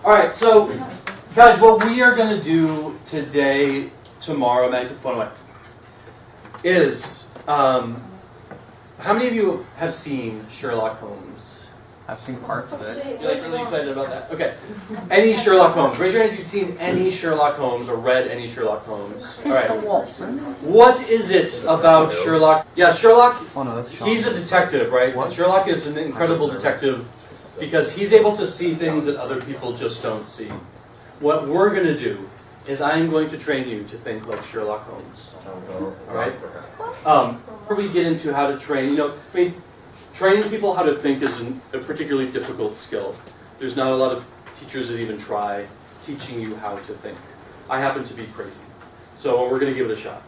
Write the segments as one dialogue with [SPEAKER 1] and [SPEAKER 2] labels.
[SPEAKER 1] All right, so guys, what we are going to do today, tomorrow, man, get the phone away, is how many of you have seen Sherlock Holmes?
[SPEAKER 2] I've seen parts of it.
[SPEAKER 1] You're like really excited about that? Okay. Any Sherlock Holmes? Raise your hand if you've seen any Sherlock Holmes or read any Sherlock Holmes. All right. What is it about Sherlock? Yeah, Sherlock, he's a detective, right? And Sherlock is an incredible detective because he's able to see things that other people just don't see. What we're going to do is I'm going to train you to think like Sherlock Holmes. All right? Before we get into how to train, training people how to think is a particularly difficult skill. There's not a lot of teachers that even try teaching you how to think. I happen to be crazy. So we're going to give it a shot.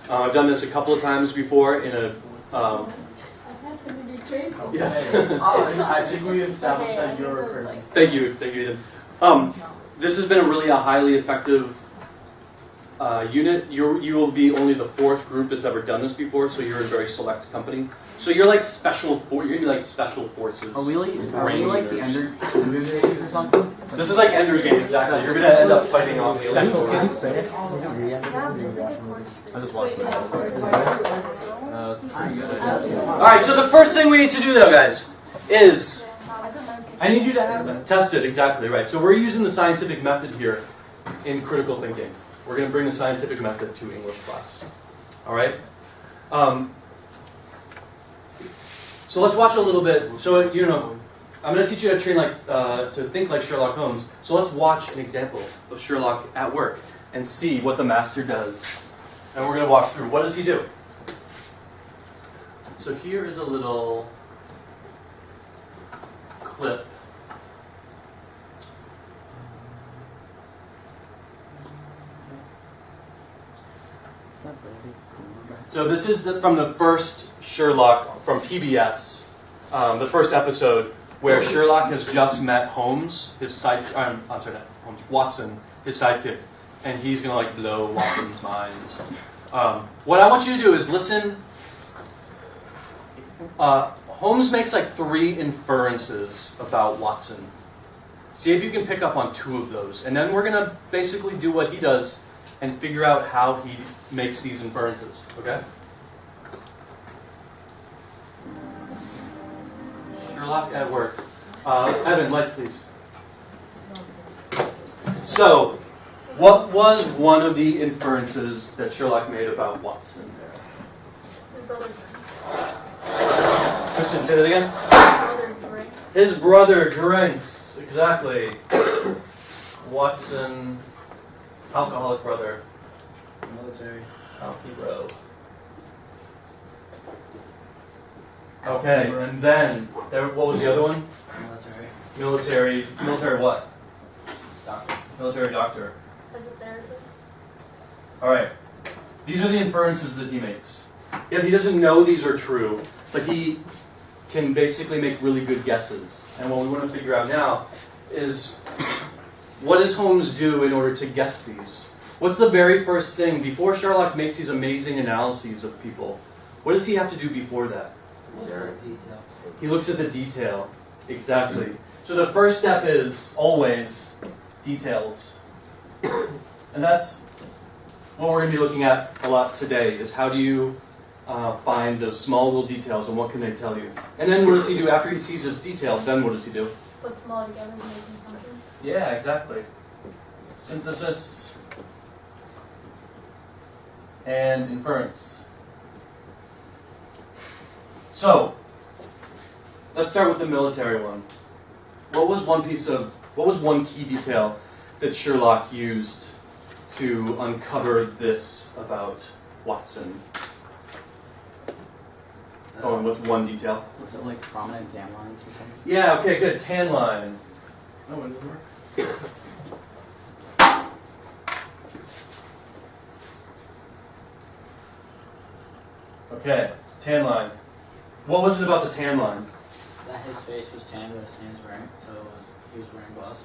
[SPEAKER 1] I've done this a couple of times before in a...
[SPEAKER 3] I happen to be crazy.
[SPEAKER 1] Yes.
[SPEAKER 2] I think we established that you were crazy.
[SPEAKER 1] Thank you, Ethan. This has been a highly effective unit. You will be only the fourth group that's ever done this before, so you're in a very select company. So you're like you're gonna be like special forces.
[SPEAKER 2] Are we like the Ender Game or something?
[SPEAKER 1] This is like Ender's Game, exactly. You're gonna end up fighting off special kids.
[SPEAKER 2] I just watched it.
[SPEAKER 1] Alright, so the first thing we need to do though, guys, is I need you to have it tested, exactly right. So we're using the scientific method here in critical thinking. We're going to bring the scientific method to English class. Alright? So let's watch a little bit. So, I'm going to teach you how to train to think like Sherlock Holmes. So let's watch an example of Sherlock at work and see what the master does. And we're going to walk through. What does he do? So here is a little clip. So this is from the first Sherlock from PBS, the first episode where Sherlock has just met Holmes, Watson, his sidekick, and he's gonna blow Watson's mind. What I want you to do is listen. Holmes makes 3 inferences about Watson. See if you can pick up on 2 of those, and then we're gonna basically do what he does and figure out how he makes these inferences, okay? Sherlock at work. Evan, lights please. So, what was one of the inferences that Sherlock made about Watson? Kristen, say that again? His brother drinks, exactly. Watson... Alcoholic brother.
[SPEAKER 2] Military.
[SPEAKER 1] Hero. Okay, and then, what was the other one?
[SPEAKER 2] Military.
[SPEAKER 1] Military what?
[SPEAKER 2] Doctor.
[SPEAKER 1] Military doctor.
[SPEAKER 3] As a therapist.
[SPEAKER 1] Alright, these are the inferences that he makes. Yeah, he doesn't know these are true, but he can basically make really good guesses. And what we want to figure out now is, what does Holmes do in order to guess these? What's the very first thing, before Sherlock makes these amazing analyses of people, what does he have to do before that? He looks at the detail. Exactly. So the first step is, always, details. And that's what we're going to be looking at a lot today, is how do you find those small little details and what can they tell you? And then what does he do after he sees his details? Then what does he do?
[SPEAKER 3] Put them all together and make something.
[SPEAKER 1] Yeah, exactly. Synthesis and inference. So, let's start with the military one. What was one key detail that Sherlock used to uncover this about Watson? Oh, and what's one detail?
[SPEAKER 2] Was it prominent tan lines or something?
[SPEAKER 1] Yeah, okay, good. Tan line. Oh, it didn't work. Okay, tan line. What was it about the tan line?
[SPEAKER 2] That his face was tan, but his hands weren't, so he was wearing gloves.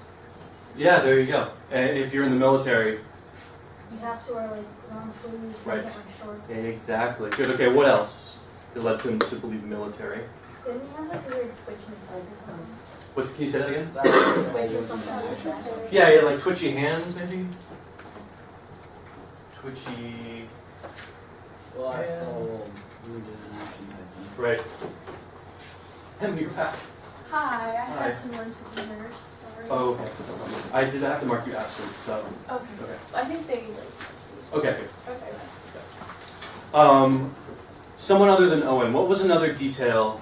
[SPEAKER 1] Yeah, there you go. And if you're in the military...
[SPEAKER 3] You have to wear long sleeves,
[SPEAKER 1] right.
[SPEAKER 3] Shorts.
[SPEAKER 1] Exactly. Good, okay, what else? It led him to believe military.
[SPEAKER 3] Didn't he have a weird twitch in his leg or something?
[SPEAKER 1] Can you say that again?
[SPEAKER 2] That was the way
[SPEAKER 3] Wait
[SPEAKER 2] he
[SPEAKER 3] till
[SPEAKER 2] was in the
[SPEAKER 3] something
[SPEAKER 2] action.
[SPEAKER 3] happens.
[SPEAKER 1] Yeah, yeah, like twitchy hands, maybe. Twitchy.
[SPEAKER 2] Well, that's the whole wounded in action type thing.
[SPEAKER 1] Right. Hem, you're back.
[SPEAKER 3] Hi, I
[SPEAKER 1] Hi.
[SPEAKER 3] had some lunch with the nurse. Sorry.
[SPEAKER 1] Oh, okay. I did have to mark you absent, so.
[SPEAKER 3] Okay.
[SPEAKER 1] Okay.
[SPEAKER 3] I think they like.
[SPEAKER 1] Okay.
[SPEAKER 3] Okay.
[SPEAKER 1] Someone other than Owen. What was another detail?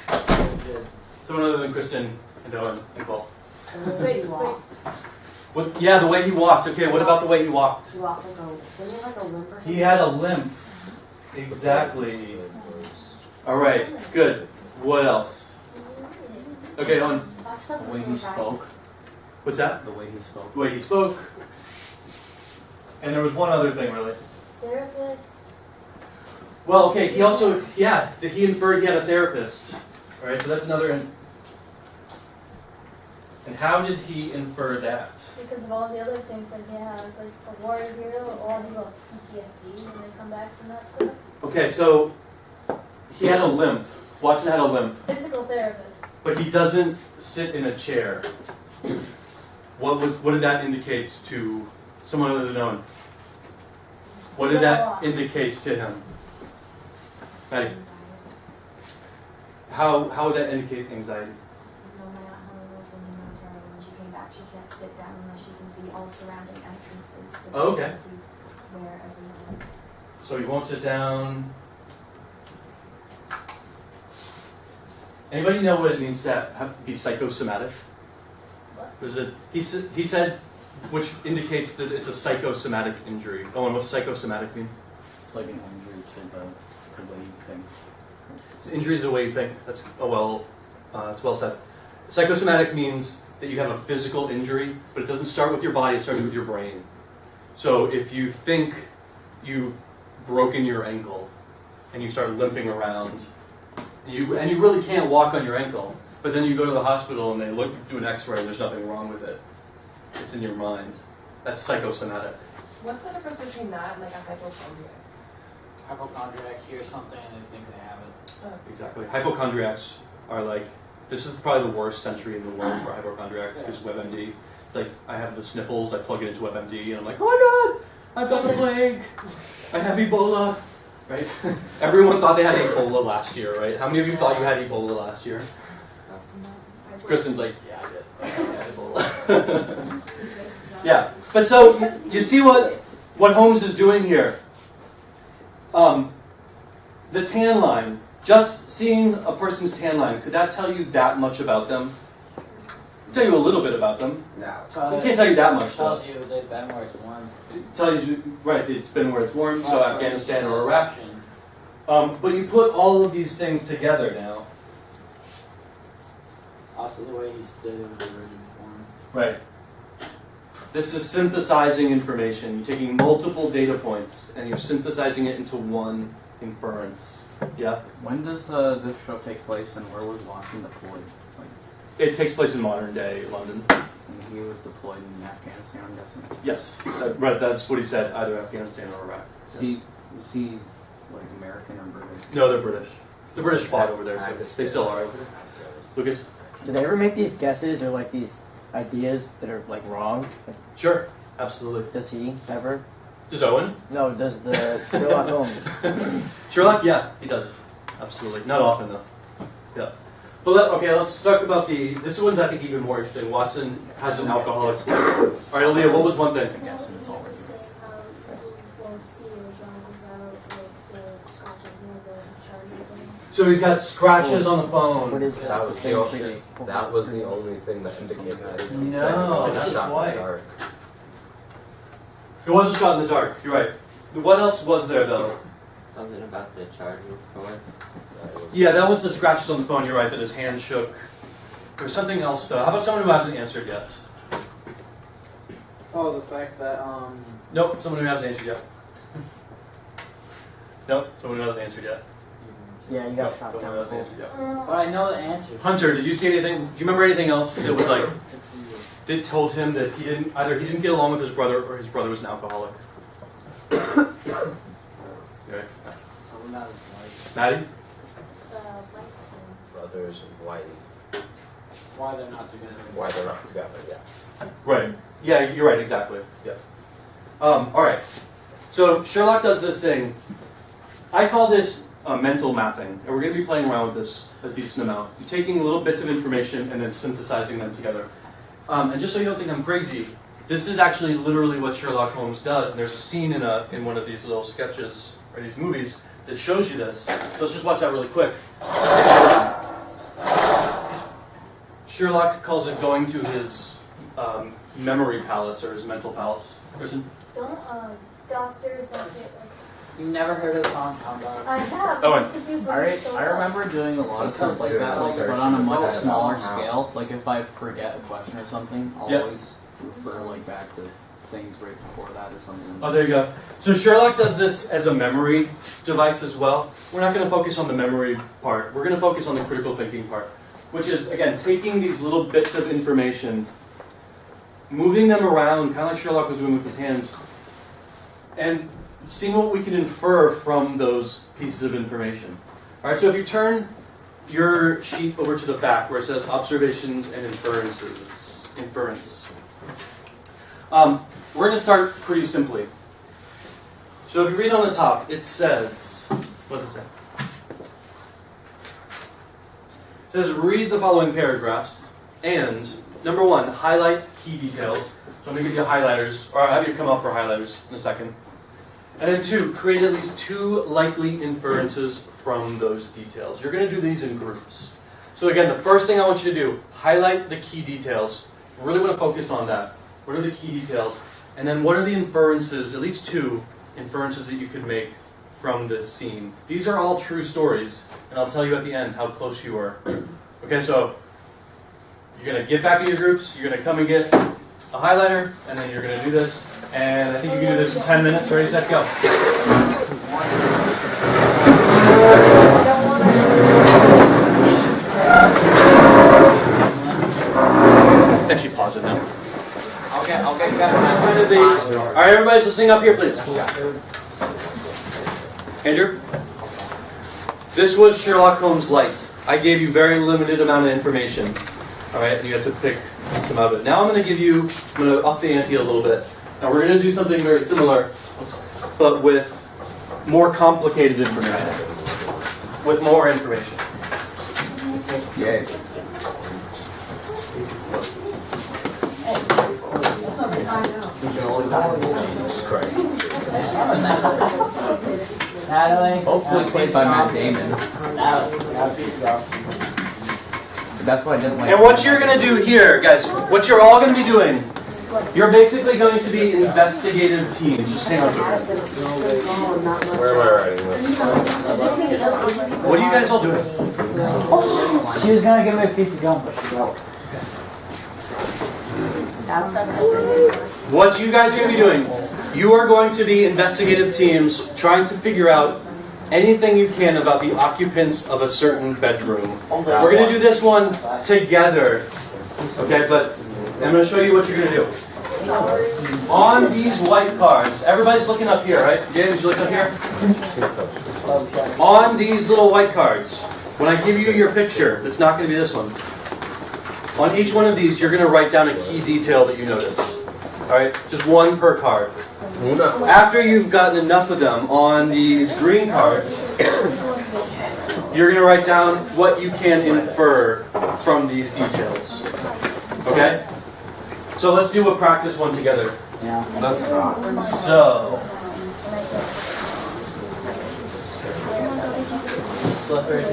[SPEAKER 2] Good.
[SPEAKER 1] Someone other than Kristen and Owen and Cole.
[SPEAKER 3] Wait.
[SPEAKER 1] What? Yeah, the way he walked. Okay, what about the way he walked?
[SPEAKER 4] You walk like a, didn't he have like a limp or something?
[SPEAKER 1] He had a limp. Exactly. All right. Good. What else? Okay, Owen.
[SPEAKER 4] That stuff
[SPEAKER 5] The
[SPEAKER 4] was
[SPEAKER 5] way
[SPEAKER 4] so
[SPEAKER 5] he
[SPEAKER 4] bad.
[SPEAKER 5] spoke.
[SPEAKER 1] What's that?
[SPEAKER 5] The way he spoke.
[SPEAKER 1] The way he spoke. And there was one other thing, really.
[SPEAKER 3] Therapist.
[SPEAKER 1] Well, okay, he also, yeah, he inferred he had a therapist. All right, so that's another. And how did he infer that?
[SPEAKER 3] Because of all the other things that he has, like a warrior hero, all people have PTSD when they come back from that stuff.
[SPEAKER 1] Okay, so he had a limp. Watson had a limp,
[SPEAKER 3] Physical therapist.
[SPEAKER 1] but he doesn't sit in a chair. What did that indicate to someone other than Owen? What did that indicate to him? Maddie, how would that indicate anxiety?
[SPEAKER 4] No, my aunt Helen was in the military. When she came back, she can't sit down unless she can see all surrounding entrances. So
[SPEAKER 1] Oh,
[SPEAKER 4] she
[SPEAKER 1] okay.
[SPEAKER 4] can see where everyone is.
[SPEAKER 1] So he won't sit down. Anybody know what it means to be psychosomatic?
[SPEAKER 3] What?
[SPEAKER 1] Was it? He said, which indicates that it's a psychosomatic injury. Owen, what's psychosomatic mean?
[SPEAKER 5] It's like an injury to the way you think.
[SPEAKER 1] It's an injury to the way you think. That's it's well said. Psychosomatic means that you have a physical injury, but it doesn't start with your body. It starts with your brain. So if you think you've broken your ankle and you start limping around, and you really can't walk on your ankle, but then you go to the hospital and they do an X-ray and there's nothing wrong with it. It's in your mind. That's psychosomatic.
[SPEAKER 6] What's the difference between that and like a hypochondriac?
[SPEAKER 2] Hypochondriac hears something and they think they have it.
[SPEAKER 1] Exactly. Hypochondriacs are like, this is probably the worst century in the world for hypochondriacs because WebMD. It's like, I have the sniffles, I plug it into WebMD, and I'm like, oh my god, I've got the plague, I have Ebola, right? Everyone thought they had Ebola last year, right? How many of you thought you had Ebola last year? Kristen's like, yeah, I did. I had Ebola. Yeah, but so, you see what Holmes is doing here. The tan line, just seeing a person's tan line, could that tell you that much about them? It'll tell you a little bit about them. It can't tell you that much, though.
[SPEAKER 2] Tells you they've been where it's warm.
[SPEAKER 1] It tells you, right, it's been where it's warm, so
[SPEAKER 2] Well,
[SPEAKER 1] Afghanistan or
[SPEAKER 2] it's
[SPEAKER 1] Iraq.
[SPEAKER 2] action.
[SPEAKER 1] But you put all of these things together now.
[SPEAKER 2] Also the way he stood in the rigid form.
[SPEAKER 1] Right. This is synthesizing information. You're taking multiple data points and you're synthesizing it into one inference. Yeah?
[SPEAKER 5] When does this show take place and where was Watson deployed? Like,
[SPEAKER 1] It takes place in modern day London.
[SPEAKER 5] and he was deployed in Afghanistan, I'm guessing.
[SPEAKER 1] Yes. Right, that's what he said, either Afghanistan or Iraq.
[SPEAKER 5] Was he like American or British?
[SPEAKER 1] No, they're British. The British fought over there, too. They still are over there. Lucas?
[SPEAKER 7] Do they ever make these guesses or like these ideas that are like wrong? Like,
[SPEAKER 1] Sure. Absolutely.
[SPEAKER 7] does he ever?
[SPEAKER 1] Does Owen?
[SPEAKER 7] No, does the Sherlock Holmes?
[SPEAKER 1] Sherlock? Yeah, he does. Absolutely. Not often, though. Yeah. But let's talk about this one's, I think, even more interesting. Watson has an alcoholic. All right, Aaliyah, what was one thing? So he's got scratches on the phone.
[SPEAKER 7] What is
[SPEAKER 8] That was the only. That was the only thing that indicated that he was
[SPEAKER 1] No,
[SPEAKER 8] a
[SPEAKER 1] not
[SPEAKER 8] shot
[SPEAKER 1] quite.
[SPEAKER 8] in the dark.
[SPEAKER 1] It was a shot in the dark. You're right. What else was there, though?
[SPEAKER 8] Something about the charging cord.
[SPEAKER 1] Yeah, that was the scratches on the phone. You're right, that his hand shook. There's something else, though. How about someone who hasn't answered yet?
[SPEAKER 2] Oh, the fact that
[SPEAKER 1] Nope, someone who hasn't answered yet. Nope, someone who hasn't answered yet.
[SPEAKER 7] Yeah, you got
[SPEAKER 1] Nope,
[SPEAKER 7] shot
[SPEAKER 1] someone
[SPEAKER 7] down.
[SPEAKER 1] who hasn't answered yet.
[SPEAKER 2] but I know the answer.
[SPEAKER 1] Hunter, did you see anything? Do you remember anything else that was like, that told him that he didn't get along with his brother, or his brother was an alcoholic? Okay.
[SPEAKER 2] Something about his wife.
[SPEAKER 1] Maddie?
[SPEAKER 8] Brothers and Whitey.
[SPEAKER 2] Why they're not together.
[SPEAKER 8] Why they're not together, yeah.
[SPEAKER 1] Right. Yeah, you're right, exactly. Yeah. All right. So Sherlock does this thing. I call this mental mapping, and we're going to be playing around with this a decent amount. You're taking little bits of information and then synthesizing them together. And just so you don't think I'm crazy, this is actually literally what Sherlock Holmes does, and there's a scene in one of these little sketches, or these movies, that shows you this. So let's just watch that really quick. Sherlock calls it going to his memory palace, or his mental palace. Kristen?
[SPEAKER 3] Don't doctors like it like
[SPEAKER 2] You never heard of the song Hound Dog?
[SPEAKER 3] I have.
[SPEAKER 1] Oh,
[SPEAKER 3] It's confused when
[SPEAKER 5] Alright,
[SPEAKER 3] it's so
[SPEAKER 5] I
[SPEAKER 3] loud.
[SPEAKER 5] remember doing a lot of stuff like that, like, but on a much smaller scale. Like if I forget a question or something, I'll
[SPEAKER 1] Yep.
[SPEAKER 5] always refer like back to things right before that or something.
[SPEAKER 1] Oh, there you go. So Sherlock does this as a memory device as well. We're not going to focus on the memory part. We're going to focus on the critical thinking part, which is, again, taking these little bits of information, moving them around, kind of like Sherlock was doing with his hands, and seeing what we can infer from those pieces of information. All right, so if you turn your sheet over to the back where it says observations and inferences, we're going to start pretty simply. So if you read on the top, it says, what does it say? It says, read the following paragraphs, and, number one, highlight key details. So I'm going to give you highlighters, or I'll have you come up for highlighters in a second. And then two, create at least two likely inferences from those details. You're going to do these in groups. So again, the first thing I want you to do, highlight the key details. Really want to focus on that. What are the key details? And then what are the inferences, at least two inferences that you could make from this scene. These are all true stories, and I'll tell you at the end how close you are. Okay, so you're going to get back in your groups, you're going to come and get a highlighter, and then you're going to do this. And I think you can do this in 10 minutes. Ready, set, go. Actually, pause it now.
[SPEAKER 2] I'll get you guys.
[SPEAKER 1] All right, everybody's listening up here, please. Andrew? This was Sherlock Holmes Light. I gave you very limited amount of information. All right, and you have to pick some of it. Now I'm going to up the ante a little bit. Now we're going to do something very similar, but with more complicated information. With more information.
[SPEAKER 5] Yay.
[SPEAKER 8] Jesus Christ.
[SPEAKER 2] Natalie.
[SPEAKER 5] Hopefully played by Matt Damon.
[SPEAKER 2] Natalie.
[SPEAKER 5] That's why I didn't like.
[SPEAKER 1] And what you're going to do here, guys, what you're all going to be doing, you're basically going to be investigative teams. Just hang on for a second.
[SPEAKER 8] Where am I writing this?
[SPEAKER 1] What are you guys all doing?
[SPEAKER 2] She was gonna give me a piece of gum, but she won't.
[SPEAKER 1] What you guys are going to be doing, you are going to be investigative teams trying to figure out anything you can about the occupants of a certain bedroom. We're going to do this one together. Okay, but I'm going to show you what you're going to do. On these white cards, everybody's looking up here, right? James, you looking up here? On these little white cards, when I give you your picture, it's not going to be this one. On each one of these, you're going to write down a key detail that you notice. All right, just one per card. After you've gotten enough of them on these green cards, you're going to write down what you can infer from these details. Okay? So let's do a practice one together.
[SPEAKER 2] Yeah.
[SPEAKER 8] Let's go.
[SPEAKER 1] So,
[SPEAKER 2] Slippery.
[SPEAKER 4] I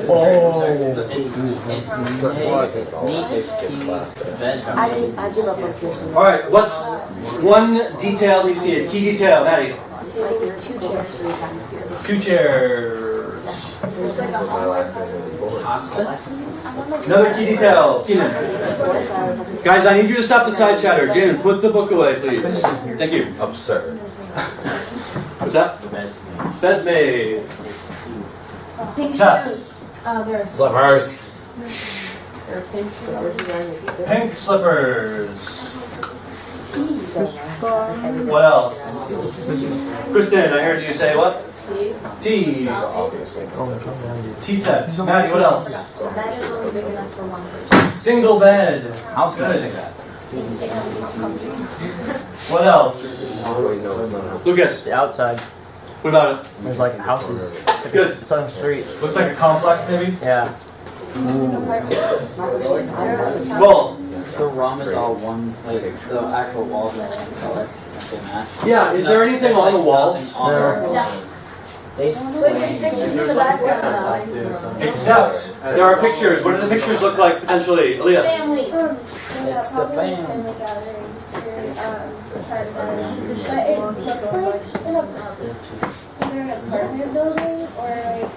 [SPEAKER 4] give up on piercing.
[SPEAKER 1] all right, what's one detail that you see? A key detail, Maddie.
[SPEAKER 4] Like 2 chairs.
[SPEAKER 1] 2 chairs.
[SPEAKER 8] My last name is Boris.
[SPEAKER 1] Another key detail. Keenan. Guys, I need you to stop the side chatter. Jamin, put the book away, please. Thank you.
[SPEAKER 8] Absurd.
[SPEAKER 1] What's that? Bed's made. Tess.
[SPEAKER 6] There's
[SPEAKER 8] Slippers.
[SPEAKER 6] there are pink slippers.
[SPEAKER 1] Pink slippers. What else? Kristen, I heard you say what? T. T set. Maddie, what else?
[SPEAKER 4] The bed is only big enough for one person.
[SPEAKER 1] Single bed.
[SPEAKER 5] I was gonna
[SPEAKER 1] Good.
[SPEAKER 5] say that.
[SPEAKER 1] What else?
[SPEAKER 8] Oh, wait, no, it's not.
[SPEAKER 1] Lucas,
[SPEAKER 7] The outside,
[SPEAKER 1] what about it?
[SPEAKER 7] there's like houses.
[SPEAKER 1] Good.
[SPEAKER 7] It's on the street.
[SPEAKER 1] Looks like a complex, maybe?
[SPEAKER 7] Yeah.
[SPEAKER 1] Well,
[SPEAKER 2] The ROM is all one, like the actual walls are one color. They match.
[SPEAKER 1] yeah, is there anything on the walls?
[SPEAKER 3] Yeah.
[SPEAKER 4] Wait, there's pictures in the background though.
[SPEAKER 1] Except, there are pictures. What do the pictures look like potentially? Aaliyah?
[SPEAKER 3] Family.
[SPEAKER 2] It's the fan.
[SPEAKER 3] But it looks like either an apartment building or like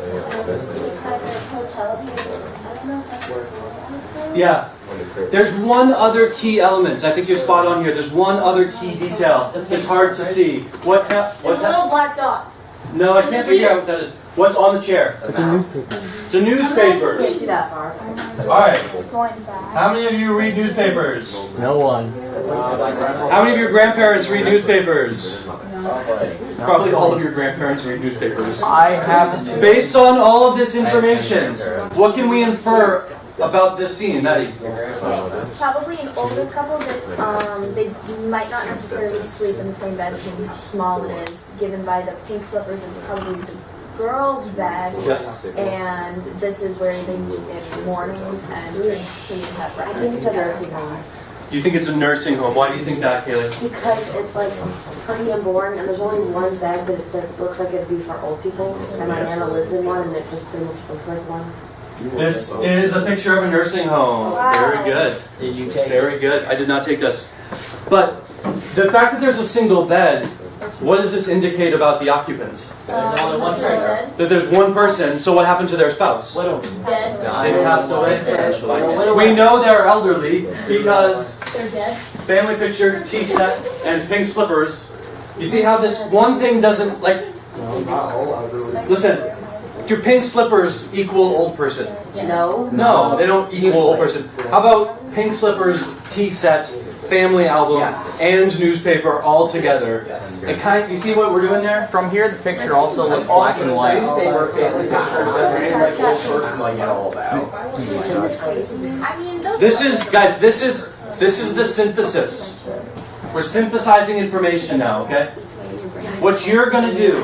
[SPEAKER 3] some kind of hotel. I don't know if that's what it looks like.
[SPEAKER 1] Yeah. There's one other key element. I think you're spot on here. There's one other key detail. It's hard to see. What's that?
[SPEAKER 3] There's
[SPEAKER 1] What's
[SPEAKER 3] a
[SPEAKER 1] that?
[SPEAKER 3] little black dot.
[SPEAKER 1] No, I
[SPEAKER 3] Is
[SPEAKER 1] can't
[SPEAKER 3] it
[SPEAKER 1] figure
[SPEAKER 3] here?
[SPEAKER 1] out what that is. What's on the chair?
[SPEAKER 7] It's a newspaper.
[SPEAKER 1] It's a newspaper.
[SPEAKER 6] Can't see that far.
[SPEAKER 1] Alright.
[SPEAKER 3] Going back.
[SPEAKER 1] How many of you read newspapers?
[SPEAKER 7] No one.
[SPEAKER 1] How many of your grandparents read newspapers? Probably all of your grandparents read newspapers.
[SPEAKER 7] I have.
[SPEAKER 1] Based on all of this information, what can we infer about this scene, Maddie?
[SPEAKER 4] Probably an older couple that they might not necessarily sleep in the same bed, seeing how small it is. Given by the pink slippers, it's probably the girl's bed,
[SPEAKER 1] Yes.
[SPEAKER 4] and this is where they meet in mornings and drink tea and have
[SPEAKER 6] I think
[SPEAKER 4] breakfast
[SPEAKER 6] it's a
[SPEAKER 4] together.
[SPEAKER 6] nursing home.
[SPEAKER 1] You think it's a nursing home. Why do you think that, Kaylee?
[SPEAKER 6] Because it's like pretty and boring, and there's only one bed, but it's like, looks like it'd be for old people. And my nana lives in one, and it just pretty much looks like one.
[SPEAKER 1] This is a picture of a nursing home. Very good.
[SPEAKER 2] Did you take
[SPEAKER 1] Very good. I did not take this. But the fact that there's a single bed, what does this indicate about the occupant?
[SPEAKER 2] There's only one person.
[SPEAKER 1] That there's one person, so what happened to their spouse?
[SPEAKER 3] Dead.
[SPEAKER 1] They passed away. We know they're elderly because
[SPEAKER 3] They're dead.
[SPEAKER 1] family picture, tea set, and pink slippers. You see how this one thing doesn't, like, listen, do pink slippers equal old person?
[SPEAKER 6] No.
[SPEAKER 1] No, they don't equal old person. How about pink slippers, tea set, family album, and newspaper all together? It kind, you see what we're doing there?
[SPEAKER 5] From here, the picture also looks black and white.
[SPEAKER 4] Isn't this crazy? I mean, those
[SPEAKER 1] This is, guys, this is the synthesis. We're synthesizing information now, okay? What you're gonna do.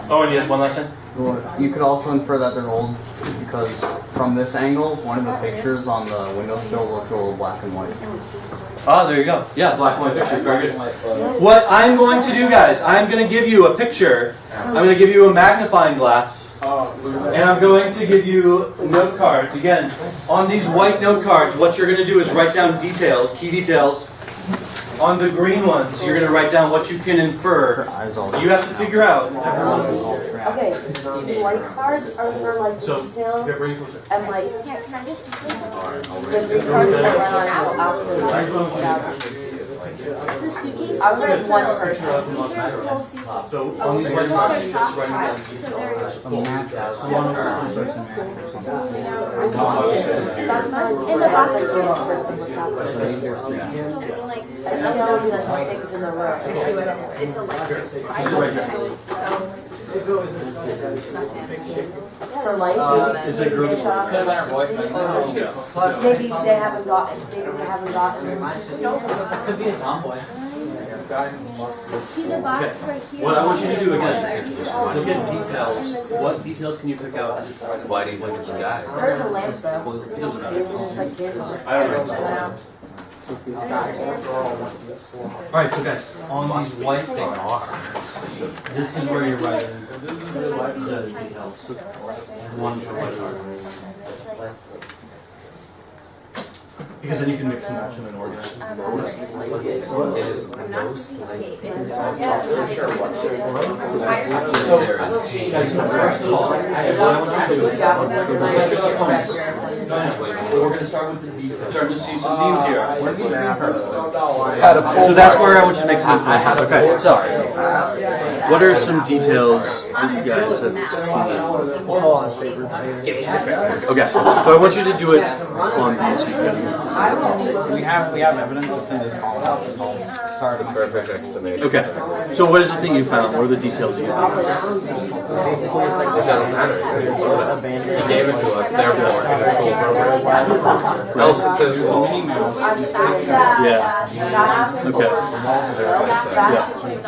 [SPEAKER 1] Oh, and you had one last thing?
[SPEAKER 5] You could also infer that they're old because from this angle, one of the pictures on the windowsill looks a little black and white.
[SPEAKER 1] Ah, there you go. Yeah, black and white picture. Very good. What I'm going to do, guys, I'm going to give you a picture. I'm going to give you a magnifying glass. And I'm going to give you note cards. Again, on these white note cards, what you're going to do is write down details, key details. On the green ones, you're going to write down what you can infer. You have to figure out.
[SPEAKER 6] Okay, the white cards are for like
[SPEAKER 1] So,
[SPEAKER 6] details,
[SPEAKER 1] here, bring it closer.
[SPEAKER 6] and like
[SPEAKER 4] Here, can I just
[SPEAKER 6] the three cards that run on after the
[SPEAKER 3] The suitcase.
[SPEAKER 6] I was like one person.
[SPEAKER 3] These are full suitcases.
[SPEAKER 1] So, on these white
[SPEAKER 3] Those are
[SPEAKER 1] cards,
[SPEAKER 3] soft
[SPEAKER 1] just write them down.
[SPEAKER 3] tops, so they're
[SPEAKER 6] That's not
[SPEAKER 3] in the boxes.
[SPEAKER 6] like I know like things in the room.
[SPEAKER 4] I see what it is. It's a light.
[SPEAKER 6] For like
[SPEAKER 1] It's a group.
[SPEAKER 2] Could have been her boyfriend.
[SPEAKER 6] maybe they haven't gotten.
[SPEAKER 2] Could be a tomboy.
[SPEAKER 3] See the box right here?
[SPEAKER 1] What I want you to do again, look at details. What details can you pick out?
[SPEAKER 8] Why do you think it's a guy?
[SPEAKER 6] There's a lamp though.
[SPEAKER 1] It doesn't matter.
[SPEAKER 6] It's just like different.
[SPEAKER 1] I don't know. Alright, so guys, on these white cards, this is where you're writing the details. One for white card. Because then you can mix and match them in order.
[SPEAKER 8] It is most likely.
[SPEAKER 1] Guys, first of all, what I want you to do is we're going to start with the details. Starting to see some themes here. So that's where I want you to make some influence. Okay, so What are some details that you guys have seen? Okay, so I want you to do it on these.
[SPEAKER 5] We have evidence that's in this column. Sorry.
[SPEAKER 8] The perfect explanation.
[SPEAKER 1] Okay, so what is the thing you found? What are the details you found?
[SPEAKER 8] It doesn't matter. He gave it to us, therefore, in the school program. Else it says school.
[SPEAKER 1] Yeah. Okay.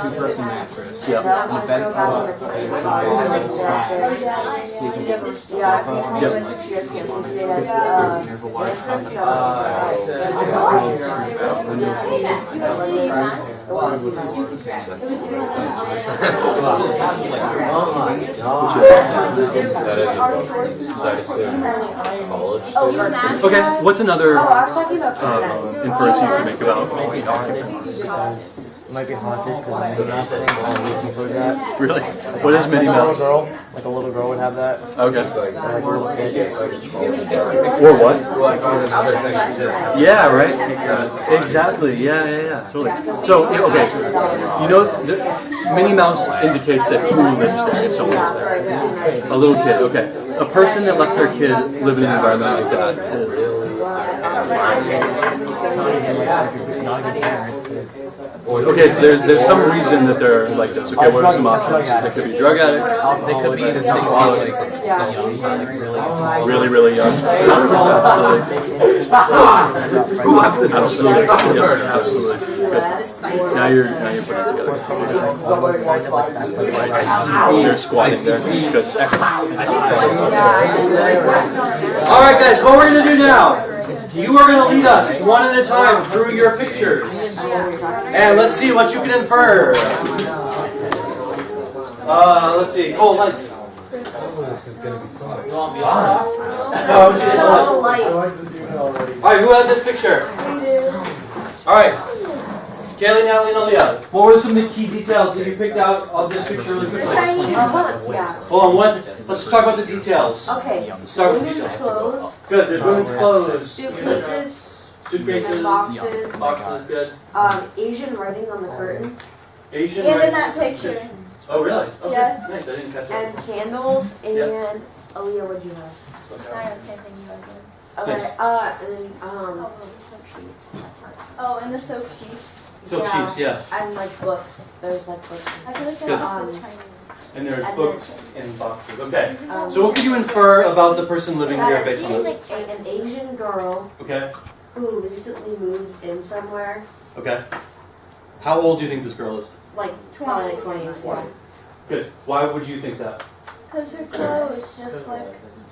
[SPEAKER 5] Two-person mattress.
[SPEAKER 1] Yeah.
[SPEAKER 5] The bed slot inside. Sleeping sofa. There's a large coffee.
[SPEAKER 8] That is I assume college student.
[SPEAKER 1] Okay, what's another
[SPEAKER 6] Oh, I was talking about
[SPEAKER 1] inference you can make about occupants?
[SPEAKER 7] Might be hostage because that.
[SPEAKER 1] Really? What is Minnie Mouse?
[SPEAKER 7] Like a little girl would have that.
[SPEAKER 1] Okay.
[SPEAKER 7] Like a little kid.
[SPEAKER 1] Or what? Yeah, right? Exactly. Yeah, totally. So, yeah, okay. You know, Minnie Mouse indicates that who lives there, if someone lives there. A little kid, okay. A person that lets their kid live in an environment like that is... Okay, there's some reason that they're like this. Okay, what are some options? They could be drug addicts.
[SPEAKER 8] They could be alcoholics.
[SPEAKER 1] Really, really young. Absolutely. Yeah, absolutely. Good. Now you're putting it together. You're squatting there. Good. Excellent. All right, guys. What we're gonna do now? You are going to lead us one at a time through your pictures. And let's see what you can infer. Let's see. Cold lights.
[SPEAKER 8] This is going to be so much
[SPEAKER 1] No, just the lights. Alright, who had this picture? Alright. Kaylee, Natalie, and Aaliyah. What were some of the key details that you picked out of this picture really quickly? Hold on, let's just talk about the details.
[SPEAKER 6] Okay.
[SPEAKER 1] Let's start with the
[SPEAKER 6] Women's
[SPEAKER 1] details.
[SPEAKER 6] clothes,
[SPEAKER 1] Good, there's women's clothes.
[SPEAKER 6] suitcases, and boxes.
[SPEAKER 1] Boxes, good.
[SPEAKER 6] Asian writing on the curtains,
[SPEAKER 1] Asian.
[SPEAKER 3] And
[SPEAKER 1] right?
[SPEAKER 3] in that picture.
[SPEAKER 1] Oh, really? Okay.
[SPEAKER 3] Yes.
[SPEAKER 1] Nice, I didn't catch that.
[SPEAKER 6] and candles, and
[SPEAKER 1] Yep.
[SPEAKER 6] Aaliyah, what'd you have?
[SPEAKER 3] I have the same thing you guys did.
[SPEAKER 6] Okay,
[SPEAKER 1] Nice.
[SPEAKER 6] and then,
[SPEAKER 3] Oh, the soap sheets. That's hard. Oh, and the soap sheets.
[SPEAKER 1] Silk
[SPEAKER 6] yeah.
[SPEAKER 1] sheets, yeah.
[SPEAKER 6] And like books, there's like books.
[SPEAKER 3] I could have said
[SPEAKER 1] Good.
[SPEAKER 3] the trainings.
[SPEAKER 1] And there's
[SPEAKER 6] And
[SPEAKER 1] books in boxes. Okay.
[SPEAKER 6] Um,
[SPEAKER 1] So what could you infer about the person living here
[SPEAKER 6] I've
[SPEAKER 1] based on
[SPEAKER 6] seen
[SPEAKER 1] this?
[SPEAKER 6] like an Asian girl
[SPEAKER 1] Okay.
[SPEAKER 6] who recently moved in somewhere,
[SPEAKER 1] Okay. How old do you think this girl is?
[SPEAKER 6] like probably like 20s, yeah.
[SPEAKER 1] Good. Why would you think that?
[SPEAKER 3] Because her clothes just like...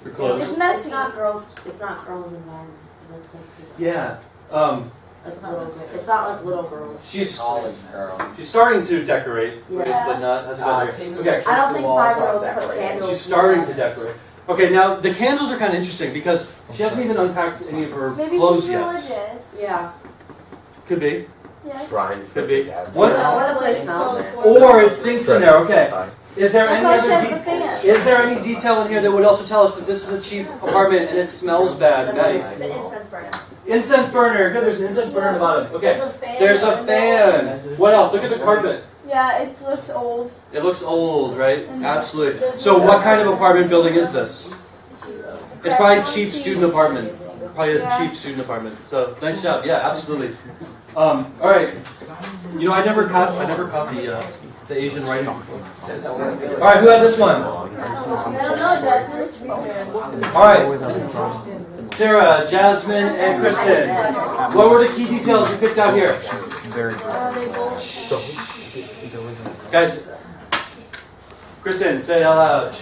[SPEAKER 1] Her clothes.
[SPEAKER 3] It's messy.
[SPEAKER 6] It's not girls' environment. It looks like just
[SPEAKER 1] Yeah.
[SPEAKER 6] like little, it's not like little girls.
[SPEAKER 1] She's
[SPEAKER 8] college girl.
[SPEAKER 1] she's starting to decorate, right?
[SPEAKER 6] Yeah.
[SPEAKER 1] But not hasn't got there. Okay.
[SPEAKER 6] I don't think 5-year-olds put candles.
[SPEAKER 1] She's starting to decorate. Okay. Now the candles are kind of interesting because she hasn't even unpacked any of her
[SPEAKER 3] Maybe
[SPEAKER 1] clothes
[SPEAKER 3] she's
[SPEAKER 1] yet.
[SPEAKER 3] religious.
[SPEAKER 6] Yeah.
[SPEAKER 1] Could be.
[SPEAKER 3] Yes.
[SPEAKER 8] Brian
[SPEAKER 1] Could be.
[SPEAKER 6] What
[SPEAKER 1] What?
[SPEAKER 6] if they smell it?
[SPEAKER 1] Or it stinks in there. Okay. Is there any
[SPEAKER 3] That's why she
[SPEAKER 1] other
[SPEAKER 3] has the fan.
[SPEAKER 1] is there any detail in here that would also tell us that this is a cheap apartment and it smells bad? Maddie?
[SPEAKER 4] The incense burner.
[SPEAKER 1] Incense burner. Good. There's an incense burner in the bottom. Okay.
[SPEAKER 4] There's a fan.
[SPEAKER 1] There's a fan. What else? Look at the carpet.
[SPEAKER 3] Yeah, it looks old.
[SPEAKER 1] It looks old, right? Absolutely. So what kind of apartment building is this? It's probably a cheap student apartment. Probably a cheap student apartment. So nice job. Yeah, absolutely. All right. You know, I never caught the Asian writing. All right, who had this one?
[SPEAKER 3] I don't know, Jasmine.
[SPEAKER 1] All right. Sarah, Jasmine, and Kristen. What were the key details you picked out here?
[SPEAKER 5] Very good.
[SPEAKER 1] Guys, Kristen, say it out loud.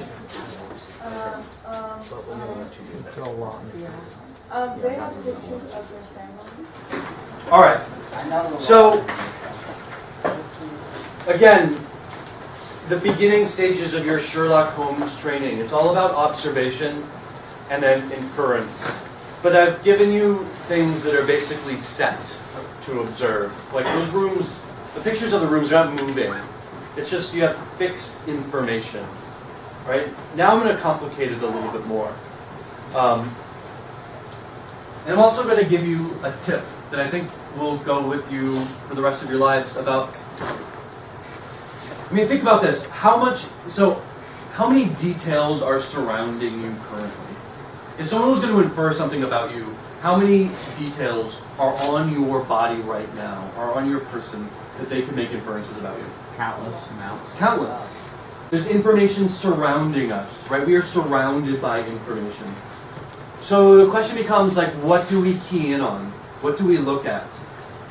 [SPEAKER 3] They have pictures of their family.
[SPEAKER 1] All right. So, again, the beginning stages of your Sherlock Holmes training. It's all about observation and then inference. But I've given you things that are basically set to observe. Like those rooms, the pictures of the rooms are not moving. It's just you have fixed information, right? Now I'm going to complicate it a little bit more. And I'm also going to give you a tip that I think will go with you for the rest of your lives about I mean, think about this. How many details are surrounding you currently? If someone was going to infer something about you, how many details are on your body right now, are on your person, that they can make inferences about you?
[SPEAKER 5] Countless amounts.
[SPEAKER 1] Countless. There's information surrounding us, right? We are surrounded by information. So the question becomes, like, what do we key in on? What do we look at?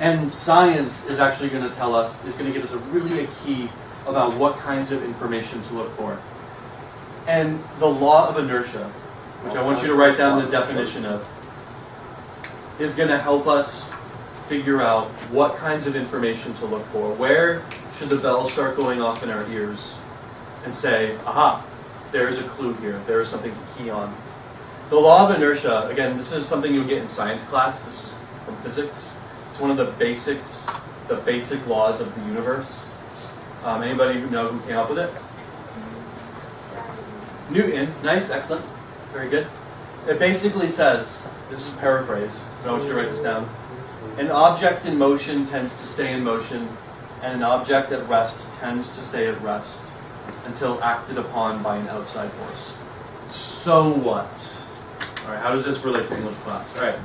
[SPEAKER 1] And science is actually going to tell us, is going to give us a key about what kinds of information to look for. And the law of inertia, which I want you to write down the definition of, is going to help us figure out what kinds of information to look for. Where should the bells start going off in our ears and say, aha, there is a clue here, there is something to key on. The law of inertia, again, this is something you'll get in science class, this is from physics. It's one of the basic laws of the universe. Anybody know who came up with it? Newton. Nice, excellent, very good. It basically says, this is a paraphrase, but I want you to write this down. An object in motion tends to stay in motion, and an object at rest tends to stay at rest until acted upon by an outside force. So what? All right, how does this relate to English class? All right.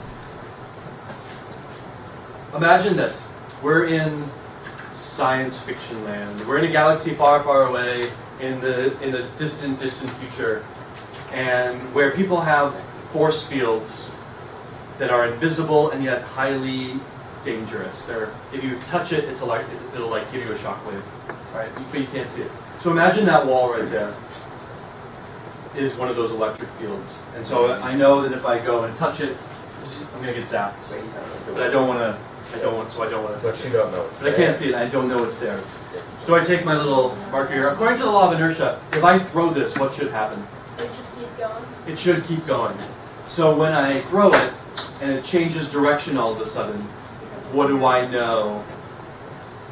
[SPEAKER 1] Imagine this. We're in science fiction land. We're in a galaxy far, far away in the distant, distant future, and where people have force fields that are invisible and yet highly dangerous. If you touch it, it'll like give you a shockwave, right? But you can't see it. So imagine that wall right there is one of those electric fields, and so I know that if I go and touch it, I'm gonna get zapped. But I don't want to.
[SPEAKER 8] But you don't know.
[SPEAKER 1] But I can't see it. I don't know it's there. So I take my little marker here. According to the law of inertia, if I throw this, what should happen?
[SPEAKER 3] It should keep going.
[SPEAKER 1] It should keep going. So when I throw it and it changes direction all of a sudden, what do I know?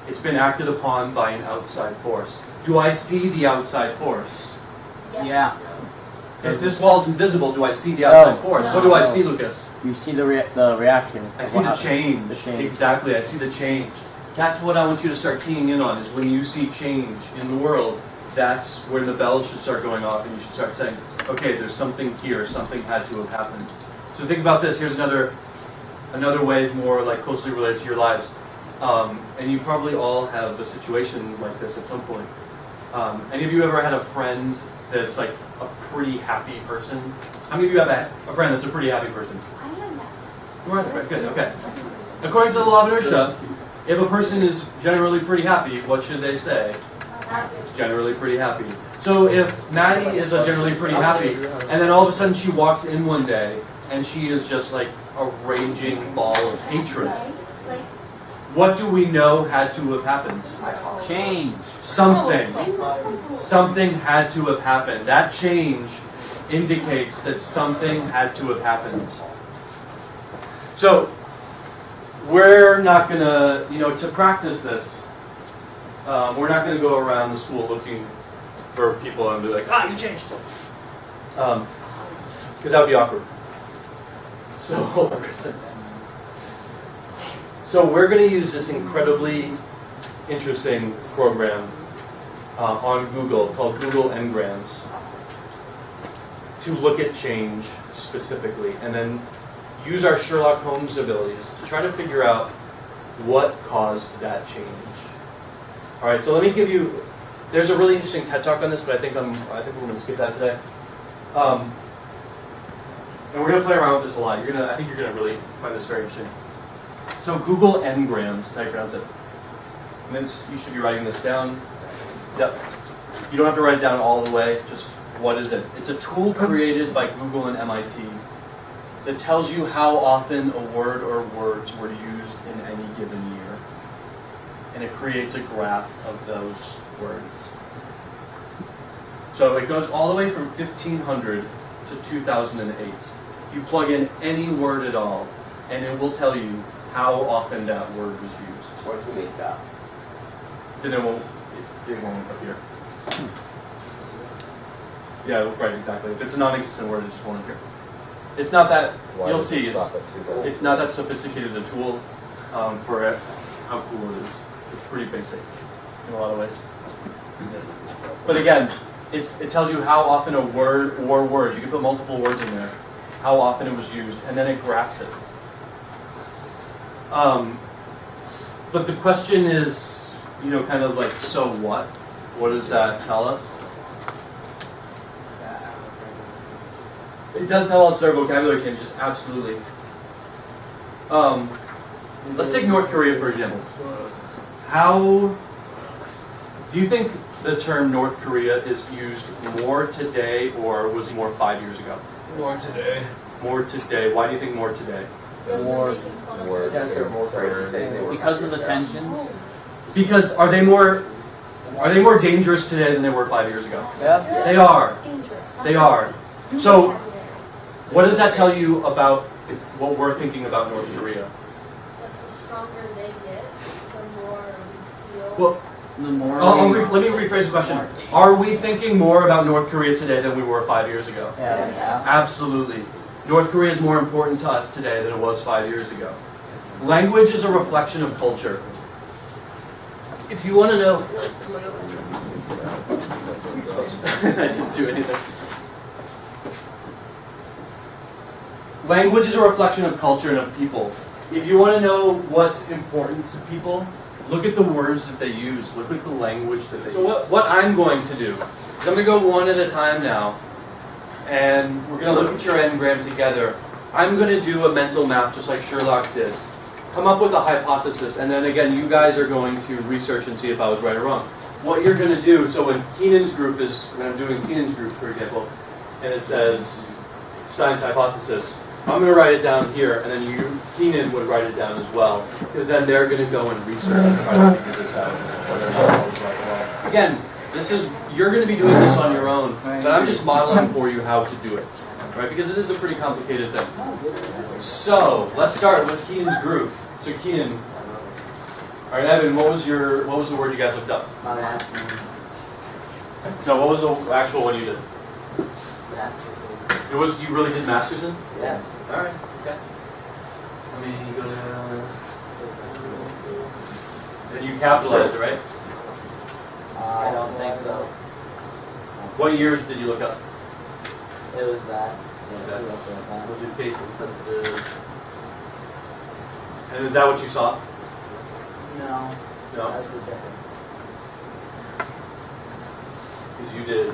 [SPEAKER 1] It's been acted upon by an outside force. Do I see the outside force?
[SPEAKER 7] Yeah.
[SPEAKER 1] If this wall's invisible, do I see the outside force?
[SPEAKER 7] No.
[SPEAKER 1] What do I see, Lucas?
[SPEAKER 7] You see the reaction.
[SPEAKER 1] I see the change.
[SPEAKER 7] The change.
[SPEAKER 1] Exactly, I see the change. That's what I want you to start keying in on, is when you see change in the world, that's where the bells should start going off and you should start saying, okay, there's something here, something had to have happened. So think about this. Here's another way more like closely related to your lives. And you probably all have a situation like this at some point. Any of you ever had a friend that's like a pretty happy person? How many of you have a friend that's a pretty happy person?
[SPEAKER 3] I am that.
[SPEAKER 1] You are that, good, okay. According to the law of inertia, if a person is generally pretty happy, what should they say? Generally pretty happy. So if Maddie is a generally pretty happy, and then all of a sudden she walks in one day, and she is just like a raging ball of hatred, what do we know had to have happened?
[SPEAKER 7] Change.
[SPEAKER 1] Something. Something had to have happened. That change indicates that something had to have happened. So, we're not going to, to practice this, we're not going to go around the school looking for people and be like, you changed. Because that would be awkward. So we're going to use this incredibly interesting program on Google called Google Ngrams to look at change specifically, and then use our Sherlock Holmes abilities to try to figure out what caused that change. All right, so let me give you. There's a really interesting TED Talk on this, but I think we're going to skip that today. And we're going to play around with this a lot. I think you're going to really find this very interesting. So Google Ngrams, that's how you pronounce it. And then you should be writing this down. Yep. You don't have to write it down all the way, just what is it? It's a tool created by Google and MIT that tells you how often a word or words were used in any given year. And it creates a graph of those words. So it goes all the way from 1500 to 2008. You plug in any word at all, and it will tell you how often that word was used.
[SPEAKER 2] Where's the make that?
[SPEAKER 1] Then it won't appear. Yeah, right, exactly. If it's a non-existent word, it just won't appear. It's not that, you'll see, it's not that sophisticated a tool for how cool it is. It's pretty basic in a lot of ways. But again, it tells you how often a word or words, you can put multiple words in there, how often it was used, and then it graphs it. But the question is, kind of like, so what? What does that tell us? It does tell us their vocabulary changes, absolutely. Let's take North Korea, for example. How do you think the term North Korea is used more today, or was it more 5 years ago?
[SPEAKER 8] More today.
[SPEAKER 1] More today. Why do you think more today?
[SPEAKER 7] More
[SPEAKER 8] Yes, they're more crazy saying they were
[SPEAKER 7] because of the tensions.
[SPEAKER 1] Because are they more dangerous today than they were 5 years ago?
[SPEAKER 7] Yeah.
[SPEAKER 1] They are.
[SPEAKER 3] Dangerous.
[SPEAKER 1] They are. So, what does that tell you about what we're thinking about North Korea?
[SPEAKER 9] Like the stronger they get, the more we feel.
[SPEAKER 1] Well,
[SPEAKER 7] The more
[SPEAKER 1] let me rephrase the question. Are we thinking more about North Korea today than we were 5 years ago?
[SPEAKER 7] yeah.
[SPEAKER 1] Absolutely. North Korea is more important to us today than it was 5 years ago. Language is a reflection of culture. If you want to know... I didn't do anything. Language is a reflection of culture and of people. If you want to know what's important to people, look at the words that they use. Look at the language that they use. So what I'm going to do is I'm going to go one at a time now, and we're going to look at your engram together. I'm going to do a mental map just like Sherlock did. Come up with a hypothesis, and then again, you guys are going to research and see if I was right or wrong. What you're going to do, so when Keenan's group is, when I'm doing Keenan's group, for example, and it says Stein's hypothesis, I'm going to write it down here, and then you, Keenan, would write it down as well, because then they're going to go and research and try to figure this out, whether or not it's right or wrong. Again, you're going to be doing this on your own, but I'm just modeling for you how to do it, right? Because it is a pretty complicated thing. So let's start with Keenan's group. So Keenan, all right, Evan, what was the word you guys looked up? No, what was the actual one you did? It was, you really did Masterson?
[SPEAKER 2] Yes.
[SPEAKER 1] All right. Okay. Let me go down. And you capitalized it, right?
[SPEAKER 2] I don't think so.
[SPEAKER 1] What years did you look up?
[SPEAKER 2] It was that.
[SPEAKER 1] Okay. We'll do case insensitive. And is that what you saw?
[SPEAKER 2] No.
[SPEAKER 1] No?
[SPEAKER 2] That's ridiculous.
[SPEAKER 1] Because you did.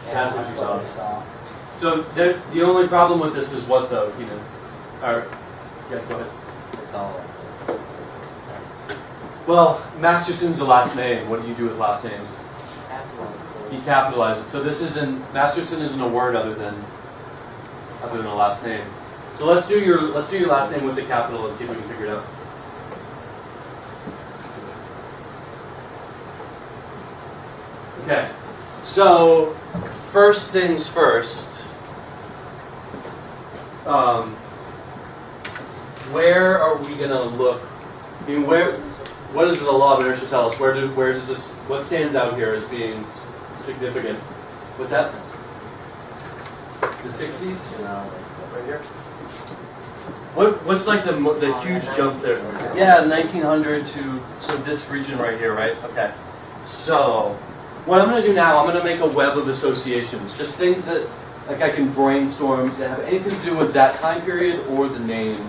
[SPEAKER 1] That's what you saw. So the only problem with this is what though, Keenan? All right. Yeah, go ahead.
[SPEAKER 2] It's all.
[SPEAKER 1] Well, Masterson's the last name. What do you do with last names? He capitalized it. So this isn't, Masterson isn't a word other than a last name. So let's do your last name with the capital and see if we can figure it out. Okay. So first things first. Where are we gonna look? I mean, what does the law of inertia tell us? Where does this? What stands out here as being significant? What's that? The 60s? Right here. What's like the huge jump there? Yeah, 1900 to this region right here, right? Okay. So what I'm going to do now, I'm going to make a web of associations, just things that like I can brainstorm that have anything to do with that time period or the name.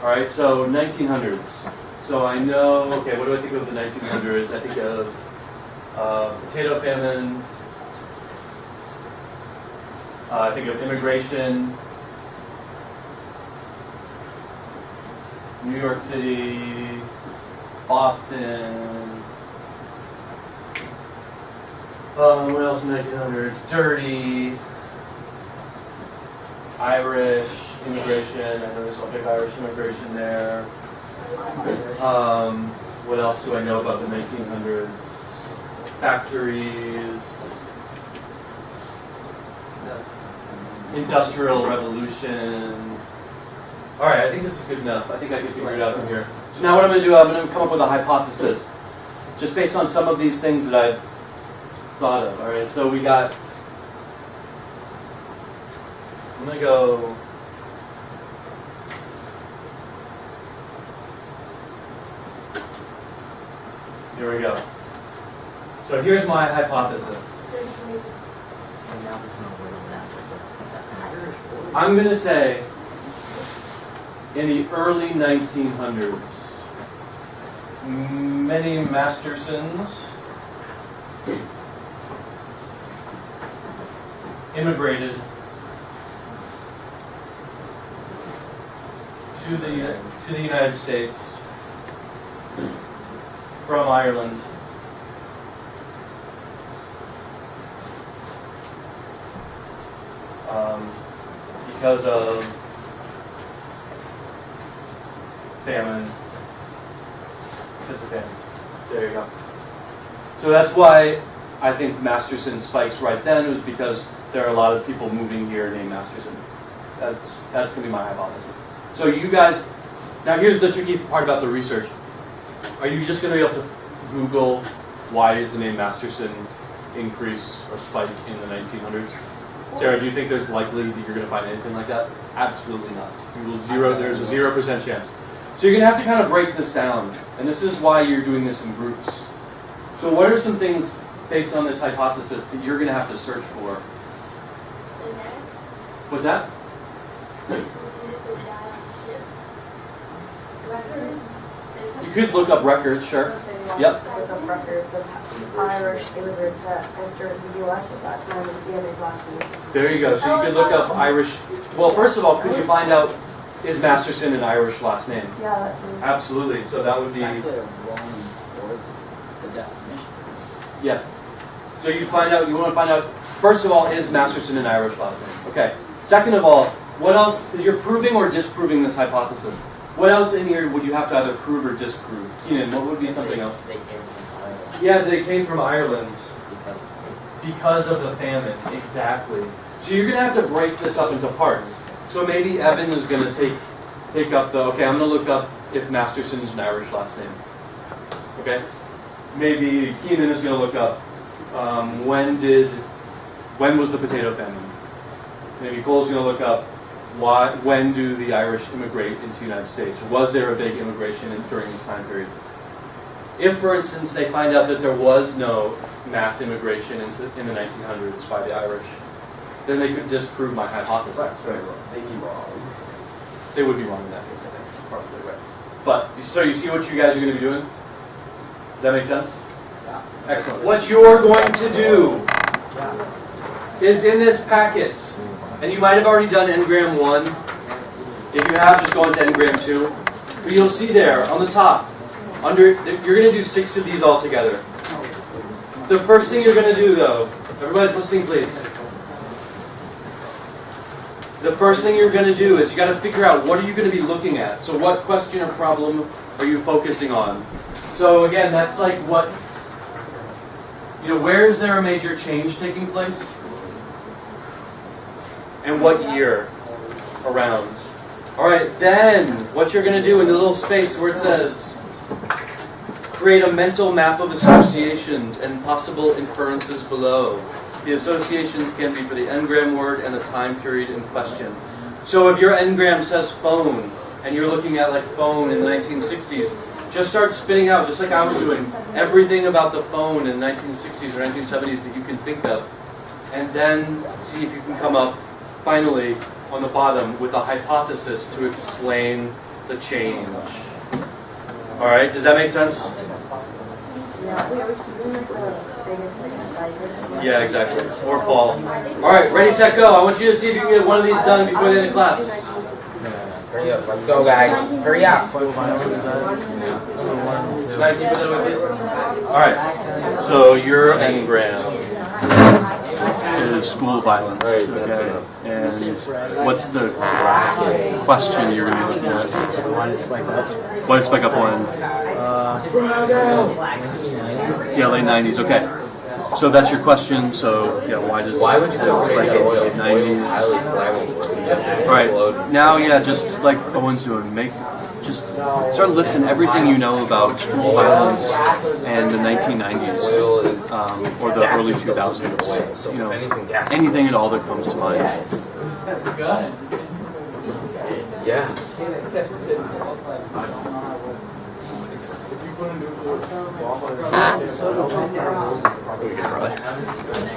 [SPEAKER 1] All right. So 1900s. So I know. Okay. What do I think of the 1900s? I think of potato famine. I think of immigration. New York City, Boston. What else in the 1900s? Dirty. Irish immigration. I know there's a big Irish immigration there. What else do I know about the 1900s? Factories. Industrial Revolution. All right, I think this is good enough. I think I can figure it out from here. So now what I'm going to do, I'm going to come up with a hypothesis, just based on some of these things that I've thought of. All right, so we got. I'm going to go. Here we go. So here's my hypothesis. I'm going to say in the early 1900s, many Mastersons immigrated to the United States from Ireland. Because of famine. There you go. So that's why I think Masterson spikes right then, was because there are a lot of people moving here named Masterson. That's going to be my hypothesis. So you guys, now here's the tricky part about the research. Are you just going to be able to Google why is the name Masterson increase or spike in the 1900s? Sarah, do you think there's likely that you're going to find anything like that? Absolutely not. There's a 0% chance. So you're going to have to kind of break this down. And this is why you're doing this in groups. So what are some things based on this hypothesis that you're going to have to search for? What's that? You could look up records, sure. Yep.
[SPEAKER 6] Look up records of Irish immigrants that entered the U.S. at that time and see his last names.
[SPEAKER 1] There you go. So you could look up Irish. Well, first of all, could you find out, is Masterson an Irish last name?
[SPEAKER 6] Yeah, that's me.
[SPEAKER 1] Absolutely. So that would be.
[SPEAKER 2] Actually, a wrong word, the definition.
[SPEAKER 1] Yeah. So you want to find out, first of all, is Masterson an Irish last name? Okay. Second of all, what else, is you're proving or disproving this hypothesis? What else in here would you have to either prove or disprove? Keenan, what would be something else?
[SPEAKER 2] They came from Ireland.
[SPEAKER 1] Yeah, they came from Ireland because of the famine. Exactly. So you're going to have to break this up into parts. So maybe Evan is going to take up okay, I'm going to look up if Masterson is an Irish last name. Okay? Maybe Keenan is going to look up when was the potato famine? Maybe Cole's going to look up when do the Irish immigrate into the United States? Was there a big immigration during this time period? If, for instance, they find out that there was no mass immigration in the 1900s by the Irish, then they could disprove my hypothesis.
[SPEAKER 8] Right. They'd be wrong.
[SPEAKER 1] They would be wrong in that case, I think. Probably right. But, so you see what you guys are going to be doing? Does that make sense?
[SPEAKER 2] Yeah.
[SPEAKER 1] Excellent. What you're going to do is in this packet, and you might have already done Engram 1. If you have, just go into Engram 2. But you'll see there, on the top, you're going to do 6 of these all together. The first thing you're going to do, though, everybody's listening, please. The first thing you're going to do is you got to figure out what are you going to be looking at. So what question or problem are you focusing on? So again, that's like what, where is there a major change taking place? And what year around? All right, then what you're going to do in the little space where it says, create a mental map of associations and possible inferences below. The associations can be for the engram word and the time period in question. So if your engram says phone, and you're looking at like phone in the 1960s, just start spitting out, just like I was doing, everything about the phone in the 1960s or 1970s that you can think of. And then see if you can come up, finally, on the bottom, with a hypothesis to explain the change. All right, does that make sense? Yeah, exactly. Or fall. All right, ready, set, go. I want you to see if you can get one of these done before the end of class.
[SPEAKER 8] Hurry up, let's go, guys. Hurry up.
[SPEAKER 1] Can I keep it that way, please? All right. So your engram is school violence. Okay. And what's the question you're going to be looking at?
[SPEAKER 7] Why did it spike up?
[SPEAKER 1] Why did it spike up when? Yeah, late 90s. Okay. So that's your question. So yeah, why would you
[SPEAKER 8] spike up
[SPEAKER 1] oil? 90s. All right. Now, yeah, just like Owen's doing, just start listing everything you know about school violence and the 1990s or the early 2000s. Anything at all that comes to mind.
[SPEAKER 8] Yeah. We could probably.